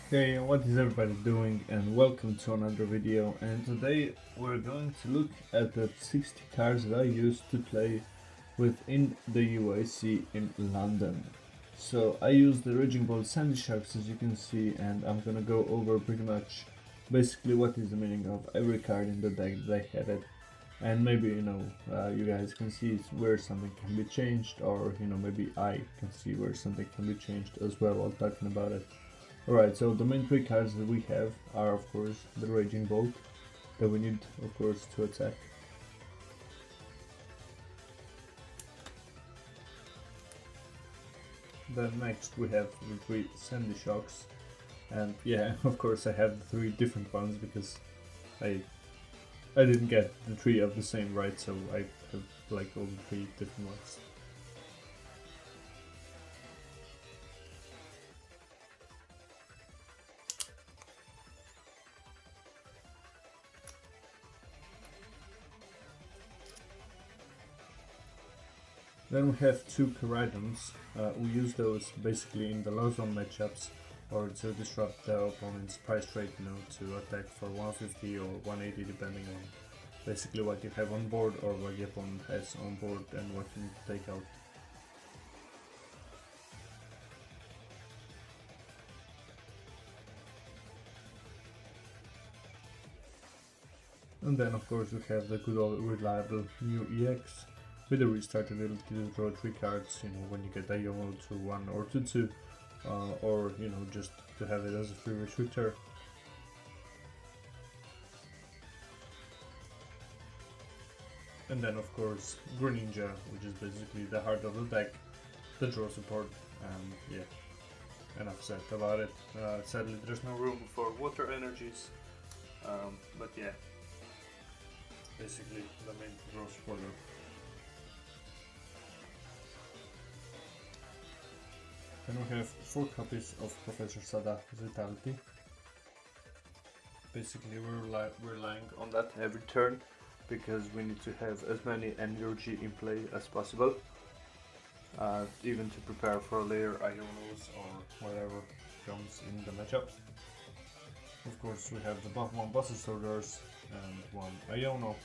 Hey, what is everybody doing, and welcome to another video. And today we're going to look at the 60 cards that I used to play within the EUIC in London. So I used the Raging Ball Sandy Sharks, as you can see, and I'm gonna go over pretty much basically what is the meaning of every card in the deck that I had it. And maybe, you guys can see where something can be changed, or, maybe I can see where something can be changed as well while talking about it. Alright, so the main three cards that we have are, of course, the Raging Bolt that we need, of course, to attack. Then next we have the three Sandy Shocks, and yeah, of course I have the three different ones because I didn't get the three of the same, right, so I have like all the three different ones. Then we have two Charizards. We use those basically in the low zone matchups or to disrupt the opponent's price rate, to attack for 150 or 180 depending on basically what you have on board or what the opponent has on board and what you need to take out. And then of course we have the good old reliable new EX with the restart ability to draw 3 cards, when you get a YOLO to 1 or to 2, or just to have it as a free restrictor. And then of course Greninja, which is basically the heart of the deck, the draw support, and yeah, enough said about it. Sadly there's no room for water energies, but yeah, basically the main draw supporter. Then we have 4 copies of Professor Sada's Vitality. Basically we're relying on that every turn because we need to have as many energy in play as possible, even to prepare for later Ionos or whatever comes in the matchup. Of course we have the one Boss's Orders and one Iono.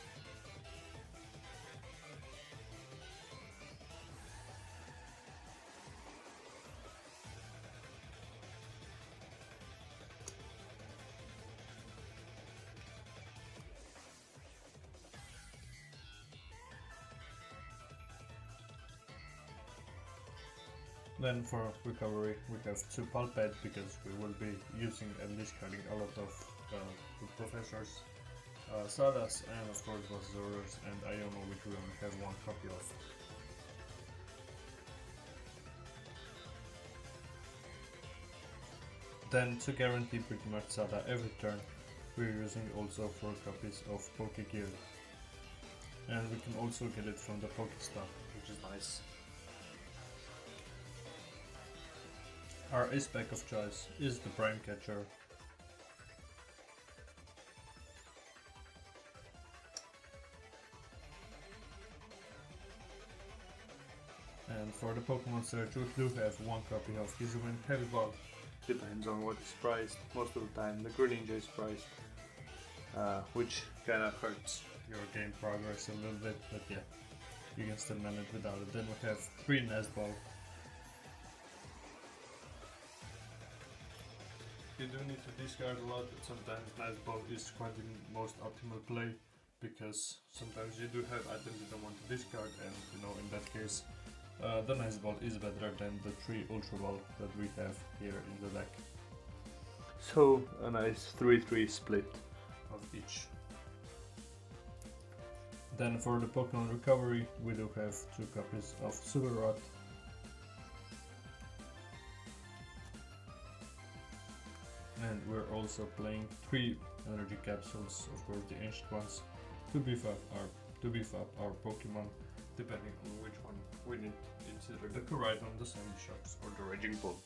Then for recovery we have 2 Pulped because we will be using and discarding a lot of the Professors, Sadas, and of course Boss's Orders and Iono, which we only have 1 copy of. Then to guarantee pretty much Sada every turn, we're using also 4 copies of Pokégear. And we can also get it from the Pokestop, which is nice. Our ace pack of choice is the Prime Catcher. And for the Pokemon search we do have 1 copy of Gizuin Heavy Ball. Depends on what is priced. Most of the time the Greninja is priced, which kinda hurts your game progress a little bit, but yeah, you can still manage without it. Then we have 3 Nest Ball. You do need to discard a lot, but sometimes Nest Ball is quite the most optimal play because sometimes you do have items you don't want to discard, and in that case the Nest Ball is better than the 3 Ultra Ball that we have here in the deck. So a nice 3-3 split of each. Then for the Pokemon recovery we do have 2 copies of Super Rod. And we're also playing 3 energy capsules, of course the ancient ones, to beef up our Pokemon, depending on which one we need. It's either the Charizard, the Sandy Shocks, or the Raging Bolt.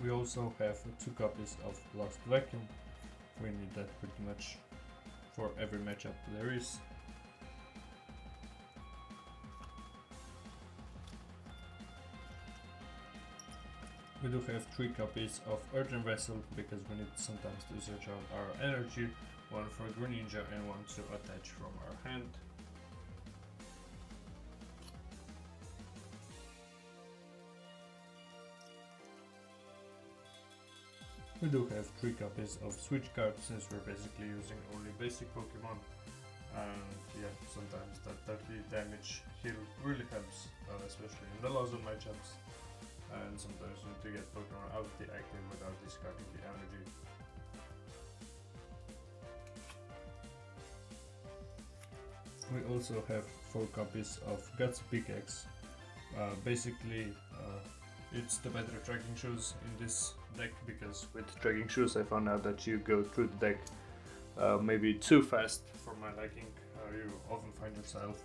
We also have 2 copies of Lost Vacuum. We need that pretty much for every matchup there is. We do have 3 copies of Earthen Vessel because we need sometimes to search out our energy, one for Greninja and one to attach from our hand. We do have 3 copies of Switch cards since we're basically using only basic Pokemon, and yeah, sometimes that 30 damage heal really helps, especially in the Lawson matchups, and sometimes you need to get Pokemon out of the active without discarding the energy. We also have 4 copies of Guts Pickaxe. Basically, it's the better tracking shoes in this deck, because with tracking shoes I found out that you go through the deck maybe too fast for my liking. You often find yourself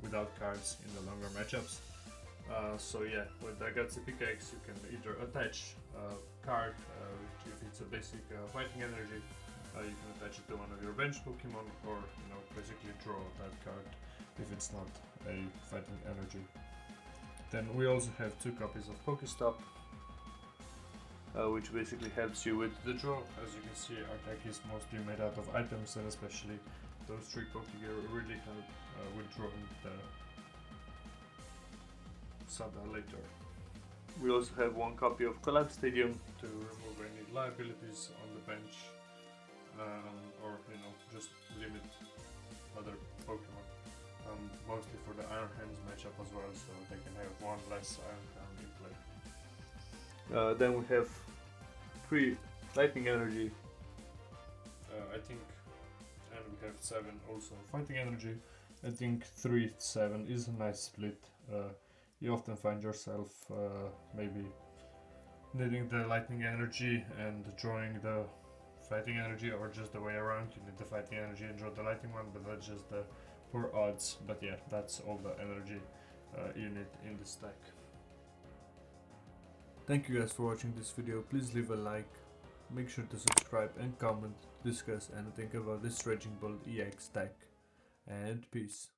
without cards in the longer matchups. So yeah, with the Gutsy Pickaxe you can either attach a card, if it's a basic fighting energy, you can attach it to one of your bench Pokemon, or basically draw that card if it's not a fighting energy. Then we also have 2 copies of Pokestop, which basically helps you with the draw. As you can see, our deck is mostly made out of items, and especially those 3 Pokegear really help with drawing the Sada later. We also have 1 copy of Collab Stadium to remove any liabilities on the bench, or just limit other Pokemon. Mostly for the Iron Hands matchup as well, so they can have 1 less Iron Hand in play. Then we have 3 Lightning Energy, I think, and we have 7 also Fighting Energy. I think 3-7 is a nice split. You often find yourself maybe needing the Lightning Energy and drawing the Fighting Energy, or just the way around. You need the Fighting Energy and draw the Lightning one, but that's just the poor odds. But yeah, that's all the energy you need in this deck. Thank you guys for watching this video. Please leave a like, make sure to subscribe and comment, discuss anything about this Raging Bull EX deck, and peace.